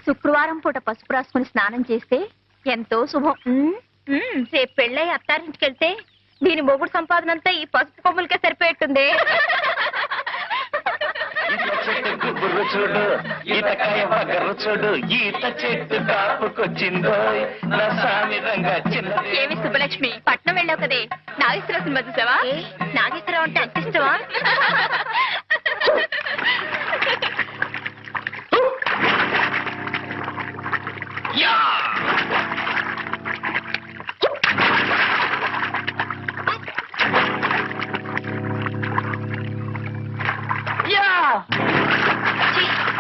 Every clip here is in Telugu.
శుక్రవారం పూట పసుపు రాసుకుని స్నానం చేస్తే ఎంతో శుభం. రేపు పెళ్ళై అత్తారింటికెళ్తే దీని మొగుడు సంపాదన అంతా ఈ పసుపు కొమ్ములకే సరిపోయేట్టుంది. చూడు ఈతకాయ పగరు చూడు ఈత చెట్టు కాపుకొచ్చిందో ఏమి సుబ్బలక్ష్మి, పట్నం వెళ్ళావు కదే, నాగేశ్వరరావు సినిమా చూసావా? నాగేశ్వరరావు అంటే అంత ఇష్టమా?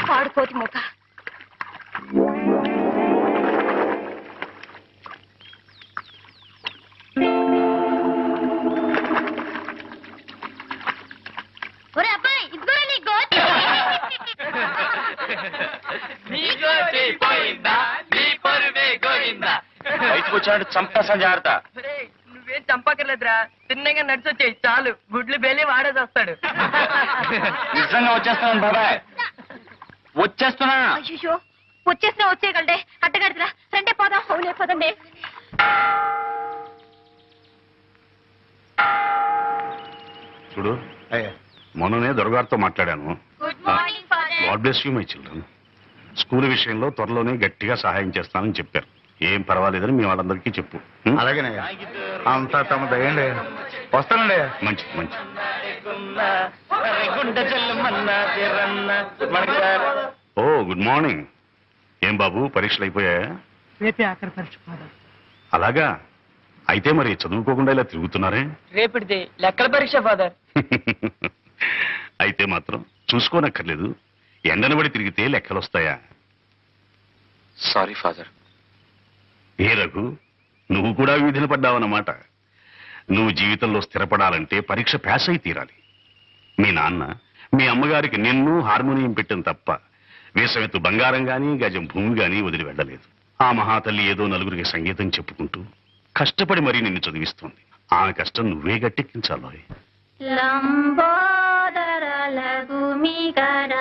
పాడుకోతి మొక్క. ఒరే అబ్బాయి, ఇదిగో నీ గోతి. బయటకు వచ్చాడు చంపేసా జాగ్రత్త. నువ్వేం చంపకర్లేదురా, తిన్నగా నడిచొచ్చాయి చాలు, గుడ్లు బేలి వాడేసి వస్తాడు. నిజంగా వచ్చేస్తున్నాను బాబాయ్, వచ్చేస్తున్నా. అయ్యో, వచ్చేసినా వచ్చేయగలడే, అట్టగడదురా. రండే పోదాం. అవునే పోదండి. చూడు, మొన్ననే దొరగారితో మాట్లాడాను. Good morning father. God bless you my children. School విషయంలో త్వరలోనే గట్టిగా సహాయం చేస్తానని చెప్పారు. ఏం పర్వాలేదని మీ వాళ్ళందరికీ చెప్పు. అలాగేనయ్యా, అంతా తమ దయండి. వస్తానండి. మంచి మంచి. ఓ గుడ్ మార్నింగ్. ఏం బాబు, పరీక్షలు అయిపోయాయా? రేపే ఆఖరి పరీక్ష ఫాదర్. అలాగా, అయితే మరి చదువుకోకుండా ఇలా తిరుగుతున్నారే? రేపటిది లెక్కల పరీక్ష ఫాదర్. అయితే మాత్రం చూసుకోనక్కర్లేదు. ఎండనబడి తిరిగితే లెక్కలొస్తాయా? Sorry father. ఏ రఘు, నువ్వు కూడా వీధిన పడ్డావన్నమాట. నువ్వు జీవితంలో స్థిరపడాలంటే పరీక్ష పాస్ అయి తీరాలి. మీ నాన్న మీ అమ్మగారికి నిన్ను హార్మోనియం పెట్టిన తప్ప వేసమెత్తు బంగారం గాని గజం భూమి గాని వదిలి వెళ్ళలేదు. ఆ మహాతల్లి ఏదో నలుగురికి సంగీతం చెప్పుకుంటూ కష్టపడి మరీ నిన్ను చదివిస్తుంది. ఆమె కష్టం నువ్వే గట్టెక్కించాలో. లంబోదర లఘుమిగర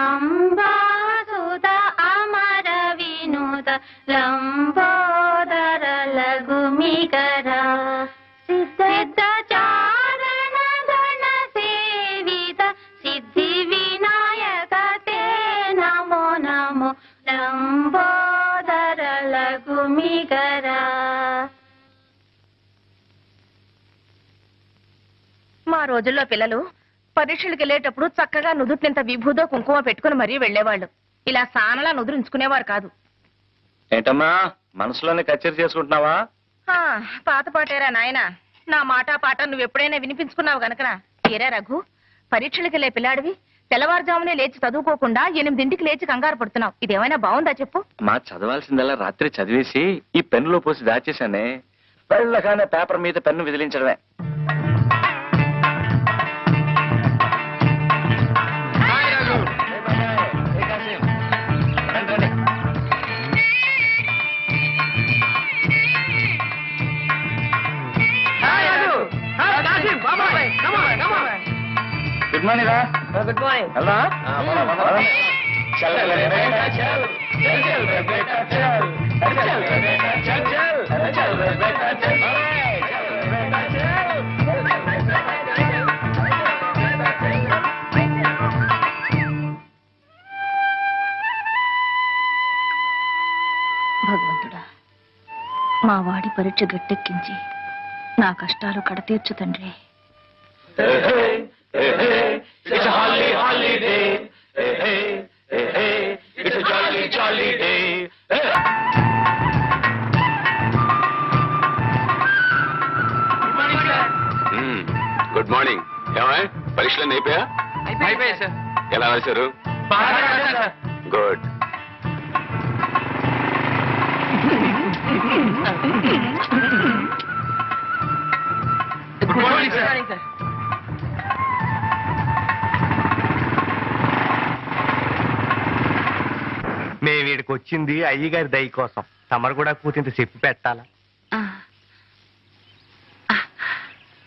అంబాసుద అమర వినోద లంబోదర లఘుమిగర సిద్ధాచారణ గణ సేవిత సిద్ధి వినాయక తే నమో నమో లంబోదర లఘుమిగర. మా రోజుల్లో పిల్లలు పరీక్షలకు వెళ్ళేటప్పుడు చక్కగా నుదుటినింత విభూదో కుంకుమ పెట్టుకుని మరీ వెళ్లేవాళ్ళు. ఇలా సానలా నుదురించుకునేవారు కాదు. ఏంటమ్మా, మనసులోనే కచేరీ చేసుకుంటున్నావా? పాత పాటేరా నాయన. నా మాట పాట నువ్వెప్పుడైనా వినిపించుకున్నావు గనకనా. ఏరా రఘు, పరీక్షలకు వెళ్ళే పిల్లాడివి తెల్లవారుజామునే లేచి చదువుకోకుండా 8ంటికి లేచి కంగారు పడుతున్నావు. ఇదేమైనా బాగుందా చెప్పు? మా చదవాల్సిందల్లా రాత్రి చదివేసి ఈ పెన్నులో పోసి దాచేశానే. వెళ్ళగానే పేపర్ మీద పెన్ను విదిలించడమే. గుడ్ మార్నింగ్ రా. Good morning. వెళ్దా? భగవంతుడా, మా వాడి పరీక్ష గట్టెక్కించి నా కష్టాలు కడతీర్చు తండ్రి. It's a holiday. It's a jolly day. Good morning. ఏమాయ్, పరీక్షలన్నీ అయిపోయా? అయిపోయాయి సార్. ఎలా రాశారు? గుడ్. Good morning sir. మేము వీడికి వచ్చింది అయ్యగారి దయ కోసం. తమరు కూడా కూతింత చెప్పి పెట్టాలా?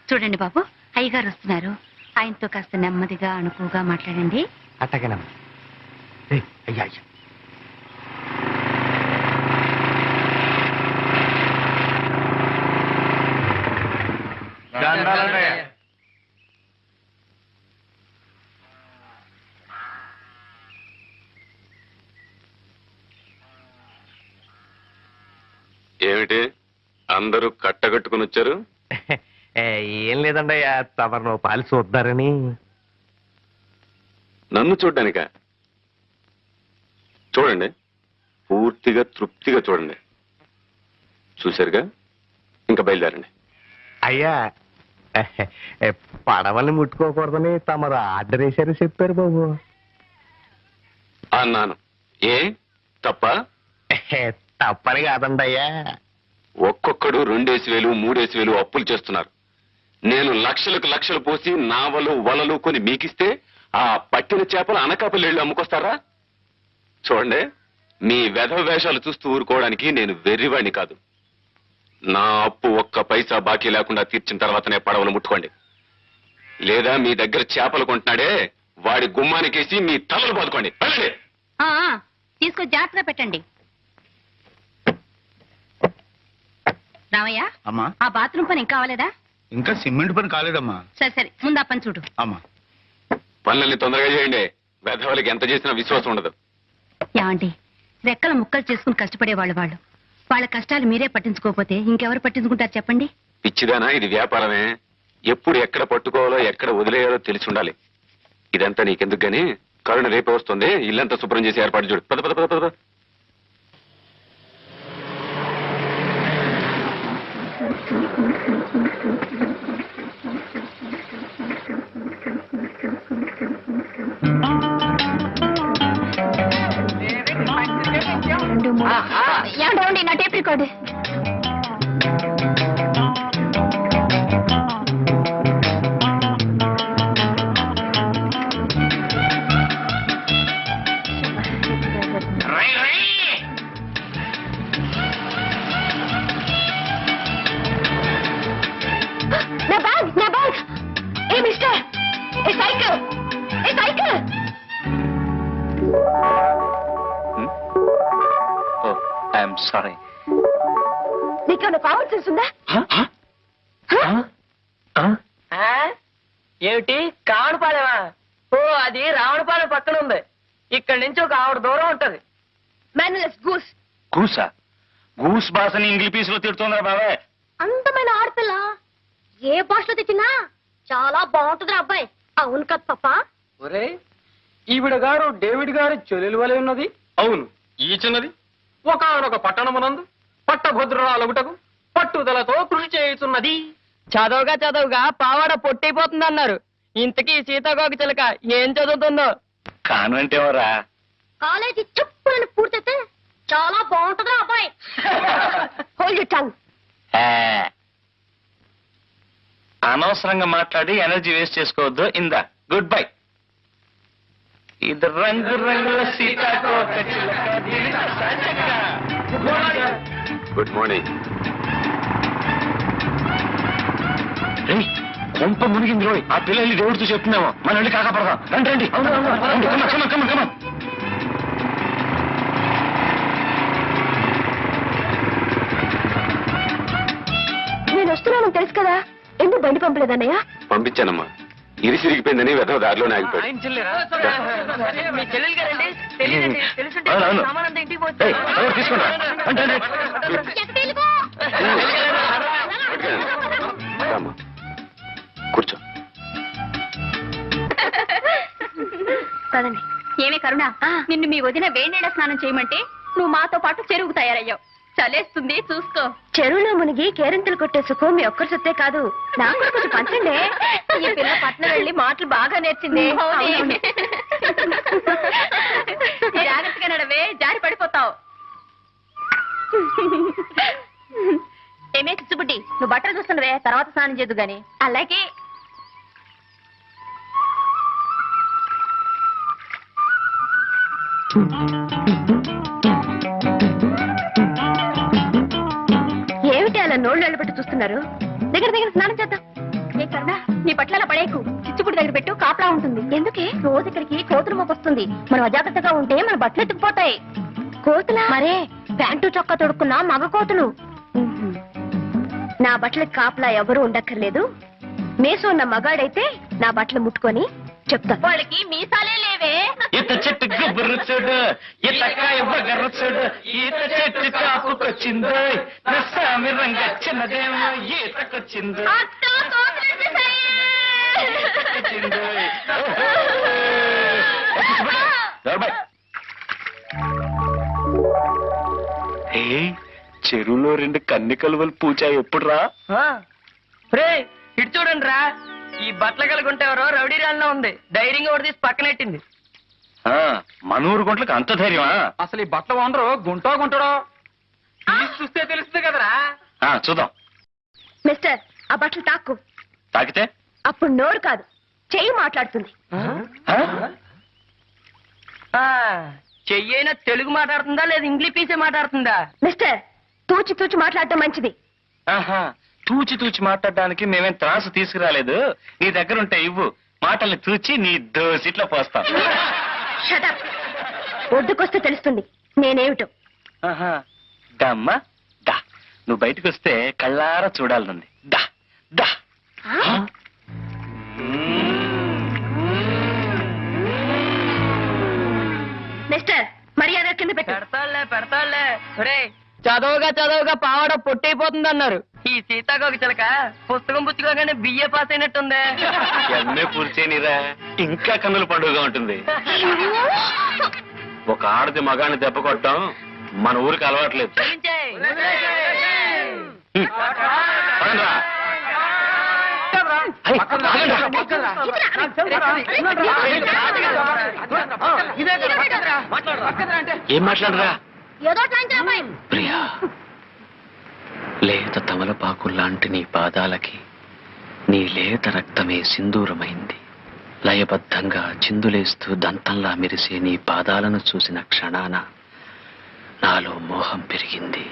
చూడండి బాబు, అయ్యగారు వస్తున్నారు. ఆయనతో కాస్త నెమ్మదిగా అణుకుగా మాట్లాడండి. అట్టగనమ్మా. అయ్యా అయ్యా, ఏమిటి అందరూ కట్టగట్టుకుని వచ్చారు? ఏం లేదండి తమరు నువ్వు పాలు చూద్దారని. నన్ను చూడ్డానిక? చూడండి, పూర్తిగా తృప్తిగా చూడండి. చూశారుగా, ఇంకా బయలుదేరండి. అయ్యా పడవల్ని ముట్టుకోకూడదని తమరు ఆర్డర్ వేశారు చెప్పారు బాబు. అన్నాను. ఏ తప్ప? తప్పని కాదండి అయ్యా. ఒక్కొక్కడు 2,000 3,000 అప్పులు చేస్తున్నారు. నేను లక్షలకు లక్షలు పోసి నావలు వలలు కొని మీకిస్తే ఆ పట్టిన చేపలు అనకాపల్లి వెళ్ళి అమ్ముకొస్తారా? చూడండి, మీ వెధవ వేషాలు చూస్తూ ఊరుకోవడానికి నేను వెర్రివాణ్ణి కాదు. నా అప్పు ఒక్క పైసా బాకీ లేకుండా తీర్చిన తర్వాతనే పడవలు ముట్టుకోండి. లేదా మీ దగ్గర చేపలు కొంటున్నాడే వాడి గుమ్మానికేసి మీ తలలు బాదుకోండి. వెళ్ళండి. తీసుకొని జాగ్రత్తగా పెట్టండి. రామయ్య, అమ్మా, ఆ బాత్రూమ్ పని ఇంకా అవ్వలేదా? ఇంకా సిమెంట్ పని కాలేదమ్మా. సరే సరే, ముందు ఆ పని చూడు. అమ్మా, పనులన్నీ తొందరగా చేయండి. వెధవలకి ఎంత చేసినా విశ్వాసం ఉండదు. ఏమండి, రెక్కల ముక్కలు చేసుకుని కష్టపడేవాళ్ళు వాళ్ళు. వాళ్ళ కష్టాలు మీరే పట్టించుకోకపోతే ఇంకెవరు పట్టించుకుంటారు చెప్పండి? పిచ్చిదానా, ఇది వ్యాపారమే. ఎప్పుడు ఎక్కడ పట్టుకోవాలో ఎక్కడ వదిలేయాలో తెలిసి ఉండాలి. ఇదంతా నీకెందుకు గాని, కరుణ రేపే వస్తుంది. ఇల్లంతా శుభ్రం చేసి ఏర్పాటు చూడు. పద పద పద పద. ఏమండి, నా టేప్ రికార్డు. నా బ్యాగ్, నా bag. A mister, A cycle, A cycle. I'm sorry. నీకేమైనా కామన్ సెన్స్ ఉందా? ఏమిటి కావడపాలెమా? ఓ, అది రావణపాలెం పక్కన ఉంది. ఇక్కడ నుంచి ఒక ఆవిడ దూరం ఉంటది. మేనలెస్ గూస్. గూసా? గూస్ భాషని ఇంగ్లీష్ పీస్ లో తిడుతుందా బాబాయ్? అందమైన ఆడపిల్ల ఏ భాషలో తెచ్చినా చాలా బాగుంటుంది అబ్బాయి. అవును కదా పప్ప? ఒరే, ఈవిడ గారు డేవిడ్ గారి చెల్లెలు వలె ఉన్నది. అవును, ఈ చిన్నది ఒక పట్టణమునందు పట్టభద్రురాలగుటకు పట్టుదలతో కృషి చేయుతున్నది. చదవగా పావాడ పొట్టైపోతుంది అన్నారు. ఇంతకీ సీతాకోక చిలక ఏం చదువుతుందో? కాన్వెంట్ ఏమోరా? కాలేజీ చెప్పులను పూర్తయితే చాలా బాగుంటుందా అబ్బాయి. Hold your tongue. అనవసరంగా మాట్లాడి ఎనర్జీ వేస్ట్ చేసుకోవద్దు. ఇందా, గుడ్ బై. ఇది రంగు రంగుల సీతాకోక చిలక. Good morning. కొంప మునిగింది రోయ్. ఆ పిల్లల్ని దేవుడితో చెప్తున్నామో మన వెళ్ళి కాకపడదాం. రండి రండి. కమన్. నేను వస్తున్నాను తెలుసు కదా, ఎందుకు బండి పంపలేదన్నయ్య? పంపించానమ్మా. ఇరిసిరిగిపోయిందని వెధవ దారిలోనే ఆగిపోయాడు. ఆయన చెల్లెరా? మీ చెల్లెలు గారండి? తెలియదండి. తెలుసుంటే అవును. సామానంతా ఇంటికి తీసుకుంటా. రామ్మా, కూర్చో. కదండి. ఏమే కరుణ, నిన్ను మీ వదిన వేణీళ్ళ స్నానం చేయమంటే నువ్వు మాతో పాటు చెరువుకు తయారయ్యావు. చలేస్తుంది చూసుకో. చెరువులో మునిగి కేరింతలు కొట్టే సుఖం మీ ఒక్కరి సొత్తే కాదు, నాకు కొంచెం పంచండి. ఈ పిల్ల పట్నం వెళ్ళి మాటలు బాగా నేర్చింది. జాగ్రత్తగా నడవే, జారి పడిపోతావు. ఏమే చిచ్చుబుడ్డి, నువ్వు బట్టలు చూస్తుండవే, తర్వాత స్నానం చేద్దు గాని. అలాగే. ఏమిటి అలా నోళ్ళు వెళ్ళబెట్టి చూస్తున్నారు? దగ్గర స్నానం చేద్దాం. ఏ కరుణా, నీ పట్ల పడేకు. చిచ్చుపుడి దగ్గర పెట్టు, కాపలా ఉంటుంది. ఎందుకే? రోజు ఇక్కడికి కోతులు మోకొస్తుంది. మనం అజాగ్రత్తగా ఉంటే మన బట్టలు ఎత్తుకుపోతాయి. కోతులా? మరే, ప్యాంటు చొక్కా తొడుక్కున్నా మగ కోతులు. నా బట్టలకి కాపలా ఎవరు ఉండక్కర్లేదు. మేసు ఉన్న మగాడైతే నా బట్టలు ముట్టుకొని చెప్తా. వాళ్ళకి మీసాలే లేవే. చెట్టుకు బుర్రు చూడు ఈతకాయ బగర్ర చూడు ఈత చెట్టు కాపుకొచ్చిందో నస్సామి రంగ చిన్నదేమో ఈతకొచ్చిందో చెరువులో 2 కన్ని కలువలు పూచా ఎప్పుడు రా రే ఇటు చూడండి రా, ఈ బట్టలు కలుగుంటే ఎవరో రౌడీ రాల్లో ఉంది, ధైర్యంగా ఒకటి తీసి పక్కనెట్టింది. మనూరు గుంట్లకు అంత ధైర్యమా? అసలు ఈ బట్టలు ఓనరు గుంటాడో చూస్తే తెలుస్తుంది కదరా. చూద్దాం. మిస్టర్, ఆ బట్టలు తాక్కు. తాకితే అప్పుడు నోరు కాదు, చెయ్యి మాట్లాడుతుంది. చెయ్యైనా తెలుగు మాట్లాడుతుందా లేదా ఇంగ్లీష్ పీసే మాట్లాడుతుందా? మిస్టర్, తూచి తూచి మాట్లాడటం మంచిది. తూచి తూచి మాట్లాడడానికి మేమేం త్రాసు తీసుకురాలేదు. నీ దగ్గర ఉంటే ఇవ్వు, మాటల్ని తూచి నీ దోసిట్లో పోస్తాం. షటప్. ఒడ్డుకొస్తే తెలుస్తుంది నేనేమిటో. దమ్మా దా, నువ్వు బయటకు వస్తే కళ్ళారా చూడాలనుంది. దా దా. మిస్టర్, మర్యాద కింద పెట్టు. పెడతాళ్లే. రే, చదవగా పావడ పొట్టయిపోతుంది అన్నారు. ఈ సీతాకోక చిలక పుస్తకం పుచ్చుకోగానే బిఏ పాస్ అయినట్టుంది. ఎమ్మె పూర్చేనిరా, ఇంకా కన్నుల పండుగగా ఉంటుంది. ఒక ఆడది మగాన్ని దెబ్బ కొట్టడం మన ఊరికి అలవాట్లేదు. ఏం మాట్లాడరా? ప్రియా, లేత తమలపాకు లాంటి నీ పాదాలకి నీ లేత రక్తమే సింధూరమైంది. లయబద్ధంగా చిందులేస్తూ దంతంలా మెరిసే నీ పాదాలను చూసిన క్షణాన నాలో మోహం పెరిగింది,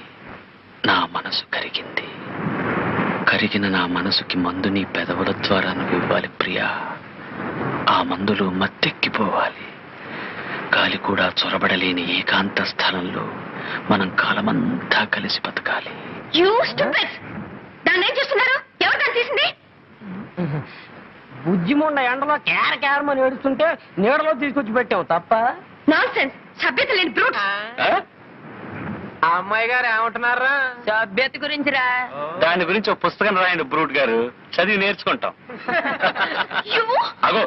నా మనసు కరిగింది. కరిగిన నా మనసుకి మందు నీ పెదవుల ద్వారా నువ్వు ఇవ్వాలి ప్రియా. ఆ మందులో మత్తెక్కిపోవాలి. గాలి కూడా చొరబడలేని ఏకాంత స్థలంలో మనం కాలమంతా కలిసి బతకాలి. దాన్ని ఏం చేస్తున్నారు? ఎవరు దాన్ని తీసింది? బుజ్జిముండ ఎండలో కేరమని ఏడుస్తుంటే నీడలో తీసుకొచ్చి పెట్టావు తప్ప. నాన్సెన్స్, సభ్యత లేని బ్రూట్. ఆ అమ్మాయి గారు ఏమంటున్నారా? సభ్యత గురించిరా. దాని గురించి ఒక పుస్తకం రాయండి బ్రూట్ గారు, చదివి నేర్చుకుంటాం. అగో,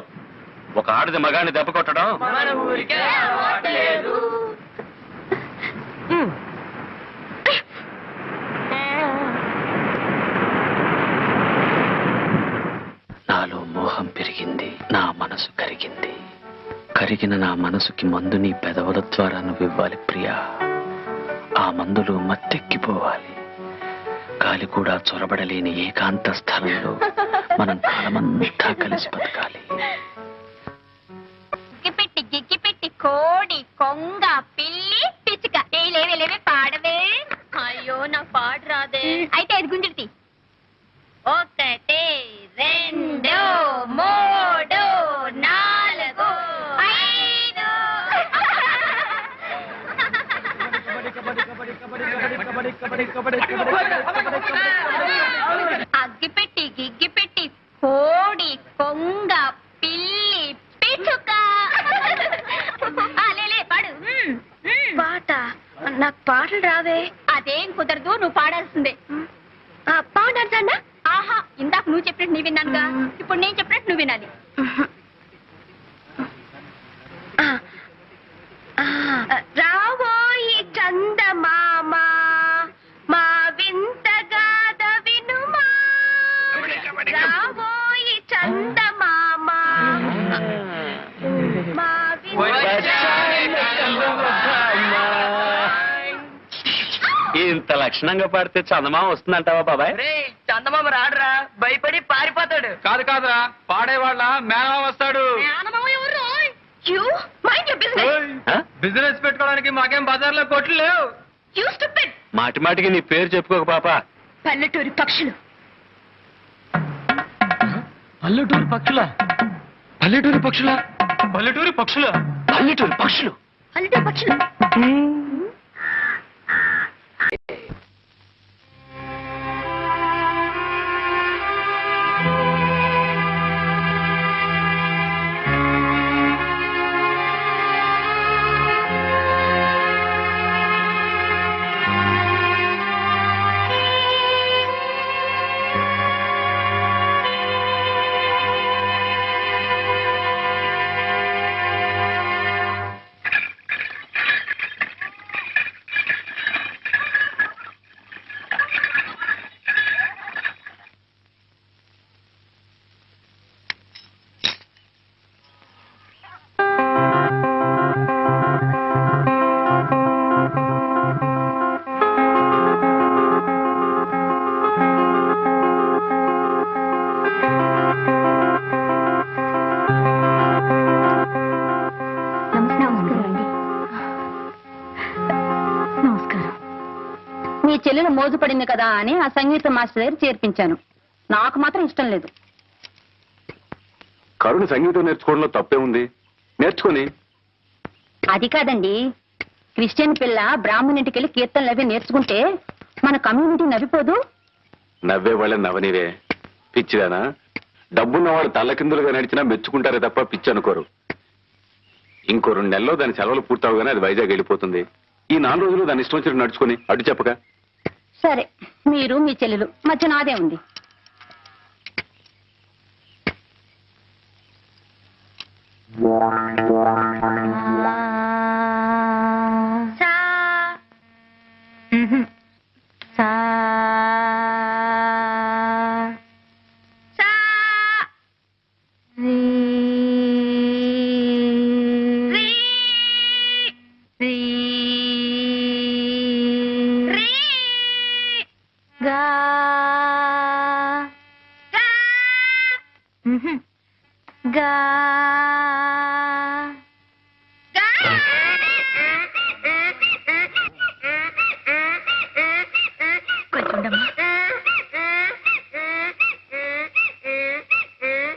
ఒక ఆడది మగాన్ని దెబ్బ కొట్టడం మన ఊరికే అలవాట్లేదు. నాలో మోహం పెరిగింది, నా మనసు కరిగింది. కరిగిన నా మనసుకి మందు నీ పెదవుల ద్వారా నువ్వు ఇవ్వాలి ప్రియా. ఆ మందులో మత్తెక్కిపోవాలి. గాలి కూడా చొరబడలేని ఏకాంత స్థలంలో మనం కాలమంతా కలిసి బతకాలి. గిగ్గిపెట్టి కోడి కొంగ పిల్లి పిచ్చుక లేవే పాడవే. అయ్యో నాకు పాట రాదే. అయితే అది గుంజుడితి. 1 2 3 4 5. గిగ్గిపెట్టి కోడి కొంగ పిల్లి పిచ్చుక. పాడు. పాట? నాకు పాటలు రావే. అదేం కుదరదు, నువ్వు పాడాల్సిందే. పాడాల్సన్నా? ఆహా, ఇందాక నువ్వు చెప్పినట్టు నీ విన్నానుగా, ఇప్పుడు నేను చెప్పినట్టు నువ్వు వినాలి. రావోయి చందమామ మా వింత గాథ వినుమా. రావోయి చందమామ మా ఇంత లక్షణంగా పాడితే చందమామ వస్తుందంటావా బాబాయ్? చందమామ రాడురా, భయపడి పారిపోతాడు. కాదురా, పాడేవాళ్ళ మేనమామ వస్తాడు. బిజినెస్ పెట్టుకోవడానికి మాకేం బజార్లో కొట్లు లేవు. మాటి మాటికి నీ పేరు చెప్పుకోక పాప. పల్లెటూరి పక్షులు. పల్లెటూరు పక్షులా? పల్లెటూరు పక్షులా? పల్లెటూరు పక్షులా? పల్లెటూరు పక్షులు. పల్లెటూరి పక్షులు. చెల్లెలు మోజు పడింది కదా అని ఆ సంగీత మాస్టర్ దగ్గర చేర్పించాను. నాకు మాత్రం ఇష్టం లేదు. కరుణ సంగీతం నేర్చుకోవడంలో తప్పే ఉంది, నేర్చుకొని. అది కాదండి, క్రిస్టియన్ పిల్ల బ్రాహ్మణింటికి వెళ్ళి కీర్తనలు అవి నేర్చుకుంటే మన కమ్యూనిటీ నవ్విపోదు. నవ్వే వాళ్ళని నవ్వనివే పిచ్చిదానా. డబ్బున్న వాళ్ళు తల్లకిందులుగా నడిచినా మెచ్చుకుంటారే తప్ప పిచ్చి అనుకోరు. ఇంకో 2 నెలల్లో దాని సెలవులు పూర్తవగానే అది వైజాగ్ వెళ్ళిపోతుంది. ఈ 4 రోజులు దాని ఇష్టం వచ్చినట్టు నడుచుకుని అడ్డు చెప్పక. సరే, మీరు మీ చెల్లెలు మధ్య నాదే ఉంది.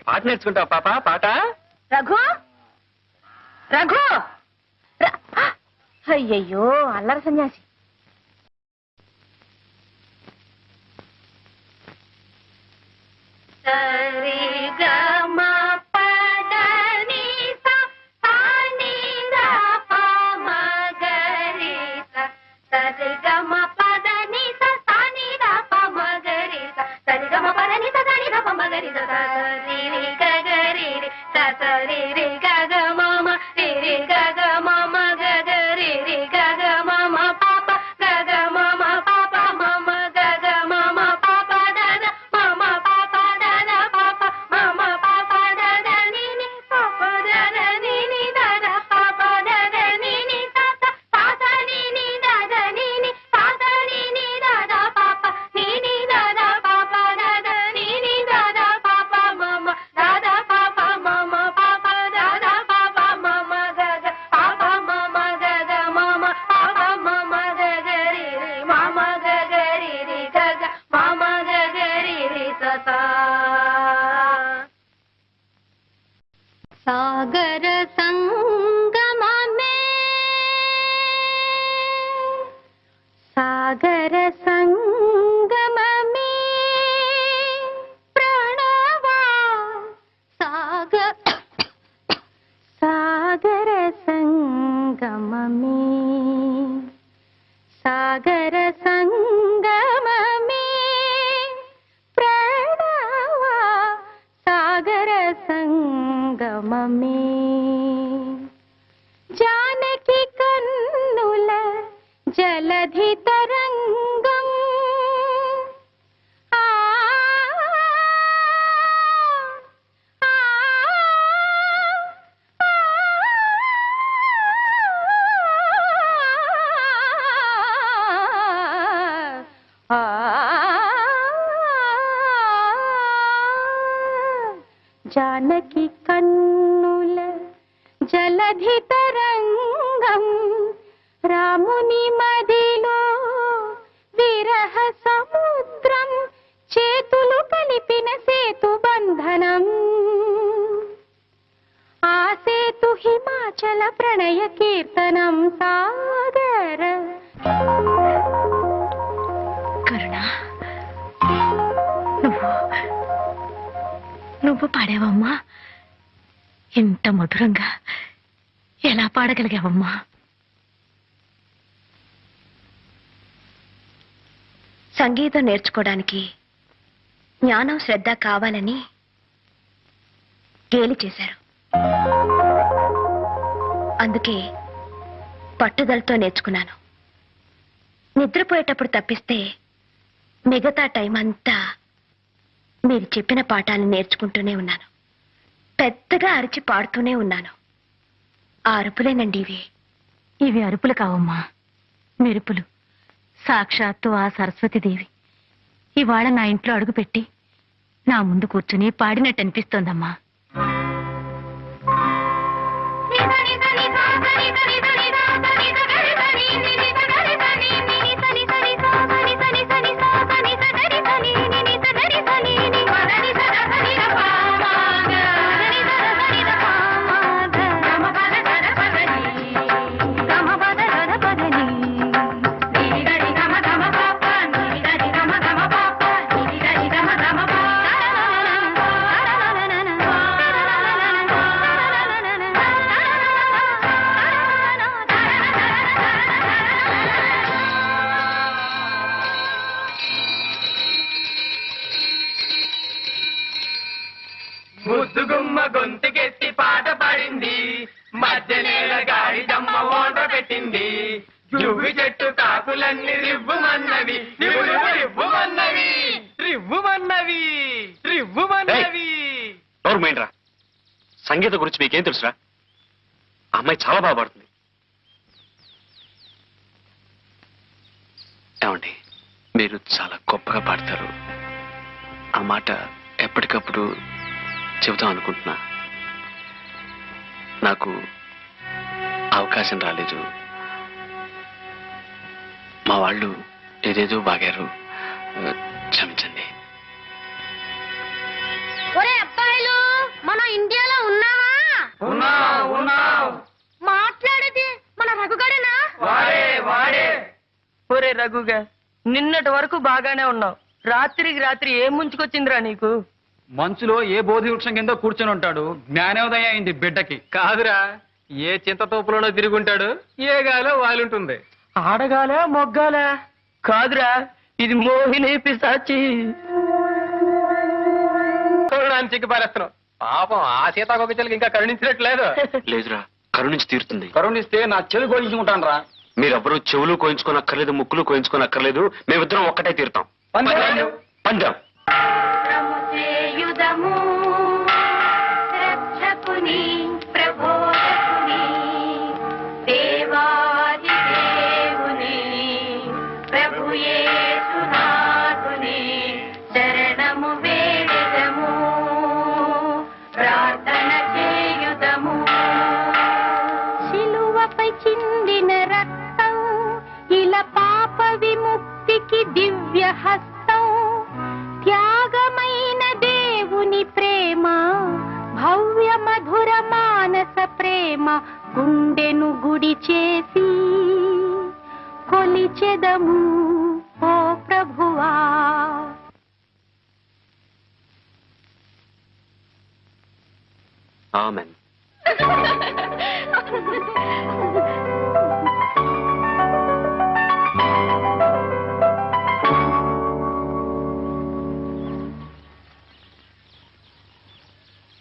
పాట నేర్చుకుంటావు పాప? పాట. రఘు, రఘు, అయ్యయ్యో అల్లరి సన్యాసి. సాగర సంగమమే, సాగర సంగమమే ప్రణవా, సాగర సంగమమే, సాగర సంగమమే ప్రణవా, సాగర సంగమమే జానకి కన్నుల జలధి తరంగం, ఆ జానకి కన్నుల జలధి తరంగం, రాముని మదిలో విరహ సముద్రం, చేతులు కలిపిన సేతు బంధనం, ఆ సేతు హిమాచల ప్రణయ కీర్తనం సాగర. కరుణ, నువ్వు పాడావమ్మా? ఇంత మధురంగా ఎలా పాడగలిగావమ్మా? సంగీతం నేర్చుకోవడానికి జ్ఞానం శ్రద్ధ కావాలని గేలి చేశారు. అందుకే పట్టుదలతో నేర్చుకున్నాను. నిద్రపోయేటప్పుడు తప్పిస్తే మిగతా టైం అంతా మీరు చెప్పిన పాఠాలు నేర్చుకుంటూనే ఉన్నాను. పెద్దగా అరిచి పాడుతూనే ఉన్నాను. ఆ అరుపులేనండి ఇవి. ఇవి అరుపులు కావమ్మా, మెరుపులు. సాక్షాత్తు ఆ సరస్వతీదేవి ఇవాళ నా ఇంట్లో అడుగుపెట్టి నా ముందు కూర్చుని పాడినట్టు అనిపిస్తోందమ్మా. గొంతుకెత్తి పాట పాడింది, మధ్య నేల గాడిదమ్మ ఓండ్ర పెట్టింది, జువ్వి చెట్టు కాకులన్నీ రివ్వుమన్నవి, రివ్వుమన్నవి, రివ్వుమన్నవి, రివ్వుమన్నవి. మైండ్రా, సంగీతం గురించి మీకేం తెలుసురా? ఆ అమ్మాయి చాలా బాగా పాడుతుంది. ఏమండి, మీరు చాలా గొప్పగా పాడతారు. ఆ మాట ఎప్పటికప్పుడు చెబుతాం అనుకుంటున్నా. నాకు అవకాశం రాలేదు. మా వాళ్ళు ఏదేదో బాగారు, క్షమించండి. ఒరే అబ్బాయిలు, మనం ఇండియాలో ఉన్నావా? మాట్లాడేది మన రఘుగాడేనా? ఒరే రఘుగా, నిన్నటి వరకు బాగానే ఉన్నావు. రాత్రికి రాత్రి ఏం ముంచుకొచ్చిందిరా నీకు? మంచులో ఏ బోధి వృక్షం కింద కూర్చొని ఉంటాడు, జ్ఞానోదయం అయింది బిడ్డకి. కాదురా, ఏ చింతతోపులోనో తిరుగుంటాడు, ఏ గాలో వాలుంటుంది. ఆడగాలే మొగ్గాలే? కాదురా, ఇది మోహిని పిశాచి. చూడడానికి చిక్కిపారేస్తున్నావు. పాపం ఆ సీతాకొకచెలకి ఇంకా కరుణించినట్లేదు. లేదురా, కరుణించి తీరుతుంది. కరుణిస్తే నా చెవి కోయించుకుంటాను రా. మీరెవ్వరూ చెవులు కోయించుకోనక్కర్లేదు, ముక్కులు కోయించుకోనక్కర్లేదు. మేమిద్దరం ఒక్కటే తీరుతాం. పందెం. యుధము రక్షకుని ప్రబోధకుని దేవాది దేవుని ప్రభు యేసునాథుని శరణము వేడెదము, ప్రార్థన చేయుదము. శిలువపై చిందిన రక్తం ఇలా పాప విముక్తికి దివ్య హస్తం, త్యాగమైన దేవుని ప్రేమ, భవ్య మధుర మానస ప్రేమ, గుండెను గుడి చేసి కొలిచెదము ఓ ప్రభువా. ఆమెన్.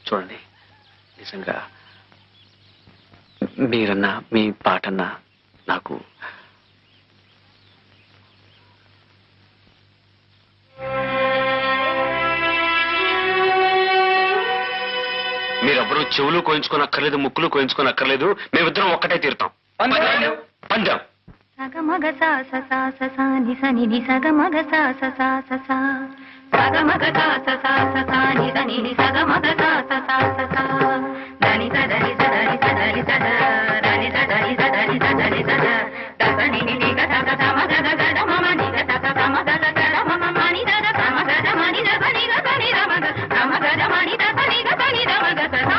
చూడండి, నిజంగా మీరన్నా మీ పాటన్నా నాకు మీరెవ్వరూ చెవులు కోయించుకోనక్కర్లేదు, ముక్కులు కోయించుకోనక్కర్లేదు. మేమిద్దరం ఒక్కటే తీరుతాం. పందెం. సగమగ సా స సా స సా ని స ని ని సగమగ సా స సా స సా సగమగ సా స సా స సా ని స ని ని సగమగ సా స సా స సా దని స దని స దని స దని స ద దని స దని స దని స దని స ద ద స ని ని ని గ స గ స మ గ గ గ డ మ మ ని గ స గ స మ గ గ గ డ మ మ మ ని ద ద స మ గ ద మ ని ద స ని గ స ని ద మ గ స మ గ ద మ ని ద స ని గ స ని ద మ గ స సా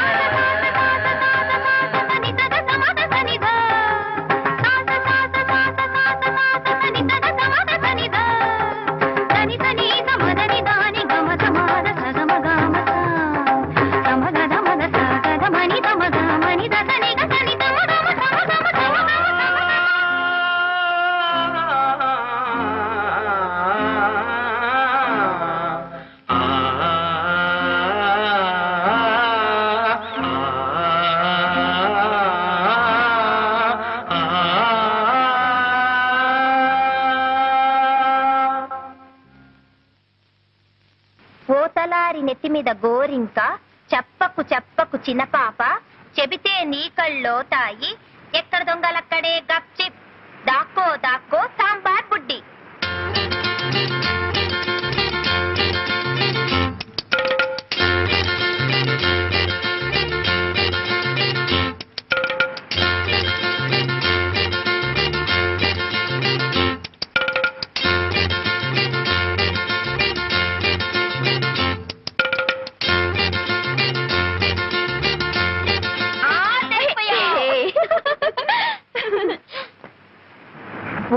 ఓతలారి నెత్తి మీద గోరింక, చెప్పకు చెప్పకు చిన్న పాప, చెబితే నీ కళ్ళో తాయి, ఎక్కడ దొంగలక్కడే గప్చిప్, దాక్కో దాక్కో సాంబార్ బుడ్డి.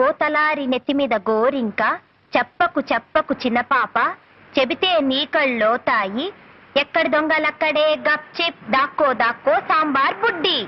ఓతలారి నెత్తి మీద గోరింక, చెప్పకు చెప్పకు చిన్న పాప, చెబితే నీ కళ్ళో తాయి, ఎక్కడ దొంగలక్కడే గప్చిప్, దాక్కో దాక్కో సాంబార్ బుడ్డి.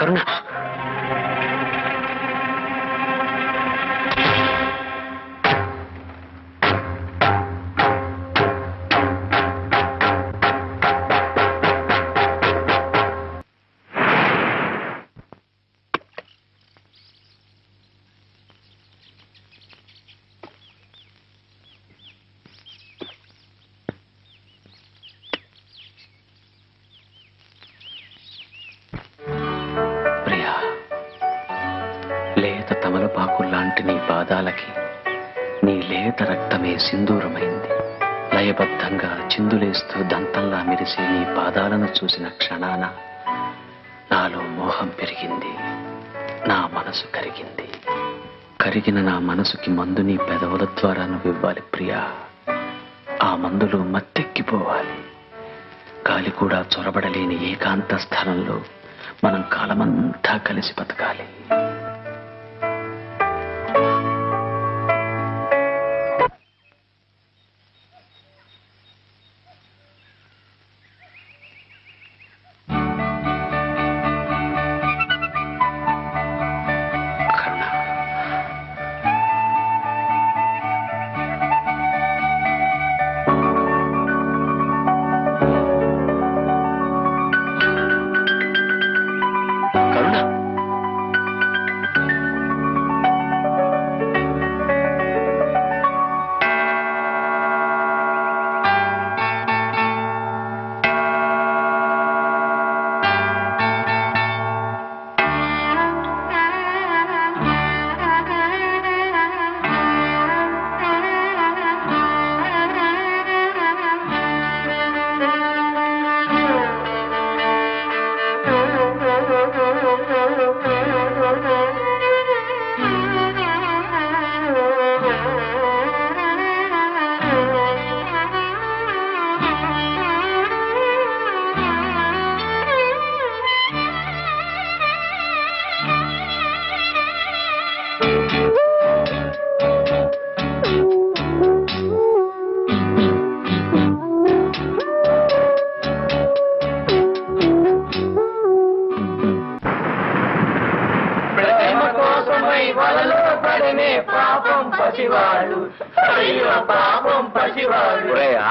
కరుణ ప్రియా, లేత తమలపాకుల్లాంటి నీ పాదాలకి నీ లేత రక్తమే సింధూరమైంది. లయబద్ధంగా చిందులేస్తూ దంతంలా మెరిసే నీ పాదాలను చూసిన క్షణాన నాలో మోహం పెరిగింది, నా మనసు కరిగింది. కరిగిన నా మనసుకి మందు నీ పెదవుల ద్వారా నువ్వివ్వాలి ప్రియా. ఆ మందులో మత్తెక్కిపోవాలి. గాలి కూడా చొరబడలేని ఏకాంత స్థలంలో మనం కాలమంతా కలిసి బతకాలి.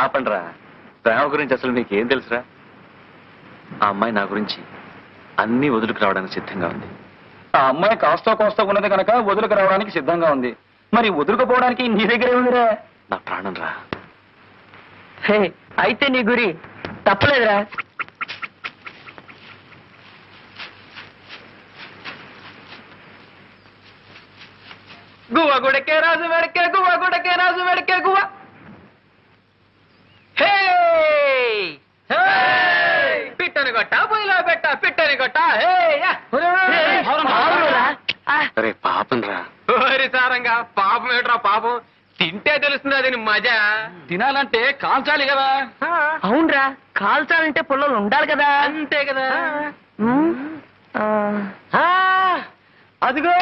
ఆపండ్రా, ప్రేమ గురించి అసలు నీకేం తెలుసురా? ఆ అమ్మాయి నా గురించి అన్ని వదులుకు రావడానికి సిద్ధంగా ఉంది. ఆ అమ్మాయి కాస్తో కోస్తో ఉన్నది కనుక వదులుకు రావడానికి సిద్ధంగా ఉంది. మరి వదులుకుపోవడానికి నీ దగ్గరే ఉందిరా. నా ప్రాణం రా. అయితే నీ గురి తప్పలేదురా. గువ్వ గుడకే రాజు వెడకే గువ్వ గుడకే రాజు వెడకే గువ్వ. పిట్టని కొట్ట పొయ్యిలో పెట్ట పిట్టని కొట్ట. అరే పాపం రా. సారంగా పాపం ఏట్రా పాపం. తింటే తెలుస్తుంది అది మజా. తినాలంటే కాల్చాలి కదా. అవునరా, కాల్చాలంటే పుల్లలు ఉండాలి కదా. అంతే కదా. అదిగో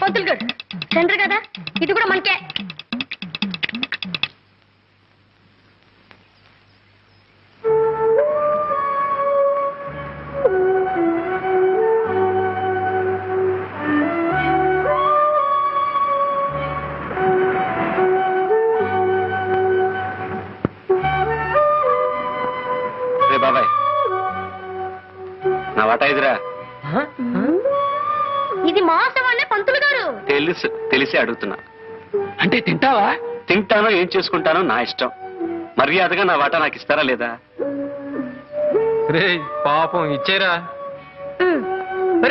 పంతులు గారు సెంటర్ కదా, ఇది కూడా మనకే. బాబాయ్, నా వాటా ఇదిరా. ఇది మోసమనే పంతులు గారు. తెలిసి అడుగుతున్నా. అంటే తింటావా? తింటానో ఏం చేసుకుంటానో నా ఇష్టం. మర్యాదగా నా వాటా నాకు ఇస్తారా లేదా? రే పాపం ఇచ్చేరా.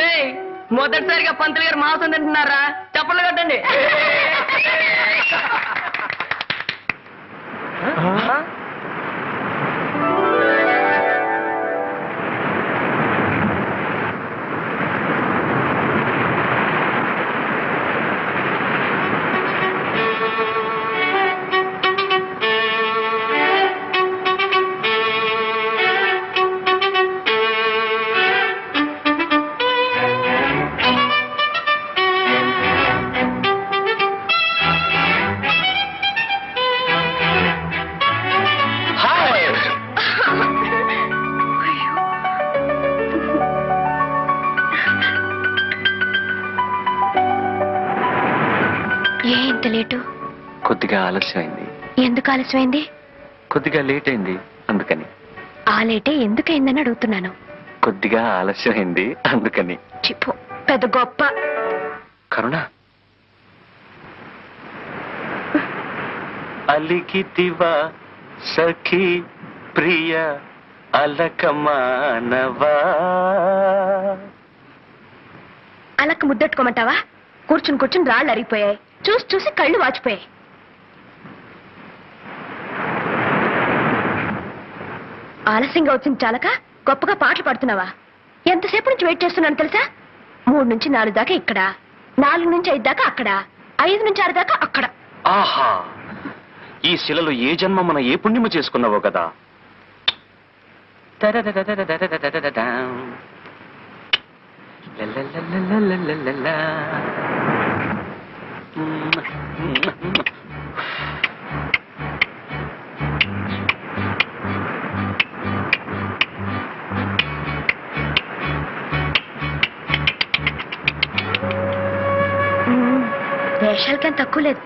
రే, మొదటిసారిగా పంతులు గారు మాంసం తింటున్నారా? చప్పట్లు కట్టండి. ఎంత లేటు? కొద్దిగా ఆలస్యమైంది. ఎందుకు ఆలస్యమైంది? కొద్దిగా లేట్ అయింది అందుకని. ఆ లేటే ఎందుకైందని అడుగుతున్నాను. కొద్దిగా ఆలస్యమైంది అందుకని. చిప్పు పెద్ద గొప్ప. కరుణ, అలికితివా సఖీ ప్రియ అలకమానవా. అలక్క ముద్దెట్టుకోమంటావా? కూర్చుని కూర్చుని రాళ్ళు అరిగిపోయాయి, చూసి చూసి కళ్ళు వాచిపోయాయి. ఆలస్యంగా వచ్చింది చాలక గొప్పగా పాటలు పాడుతున్నావా? ఎంతసేపు నుంచి వెయిట్ చేస్తున్నాను తెలుసా? 3 నుంచి 4 దాకా ఇక్కడ, 4 నుంచి 5 దాకా అక్కడ, 5 నుంచి 6 దాకా అక్కడ. ఆహా, ఈ శిలలో ఏ జన్మ మన ఏ పుణ్యము చేసుకున్నావో కదా. వేషాలకేం తక్కువ లేదు.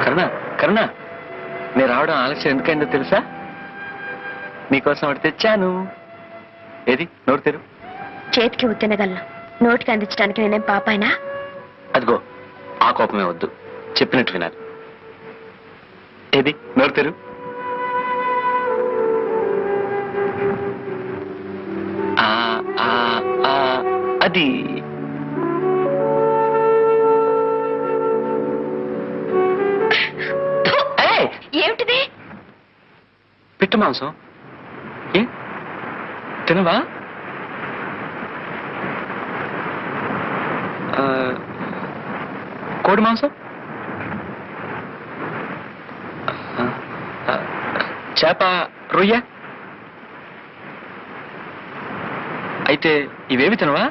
కరుణ, కరుణ, నేను రావడం ఆలస్యం ఎందుకైందో తెలుసా? నీకోసం ఒకటి తెచ్చాను. ఏది, నోరు తెరు. చేతికి ఉత్తినగలను, నోటికి అందించడానికి నేనేం పాపాయినా? అదిగో, ఆ కోపమే వద్దు, చెప్పినట్టు వినాలి. ఏది, నోరు తెరు. అది ఏమిటిది? పిట్ట మాంసం. ఏ తినవా? కోడి మాంసం, చేప, రొయ్య. అయితే ఇవేమి తినవా?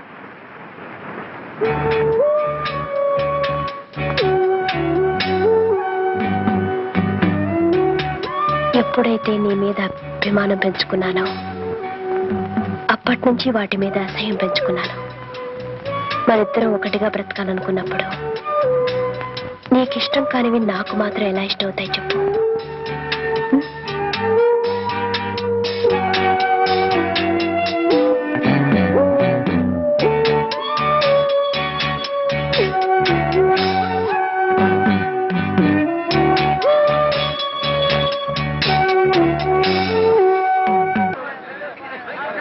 ఎప్పుడైతే నీ మీద అభిమానం పెంచుకున్నానో అప్పటి నుంచి వాటి మీద అసహ్యం పెంచుకున్నాను. మరిద్దరం ఒకటిగా బ్రతకాలనుకున్నప్పుడు నీకిష్టం కానివి నాకు మాత్రం ఎలా ఇష్టం అవుతాయి చెప్పు?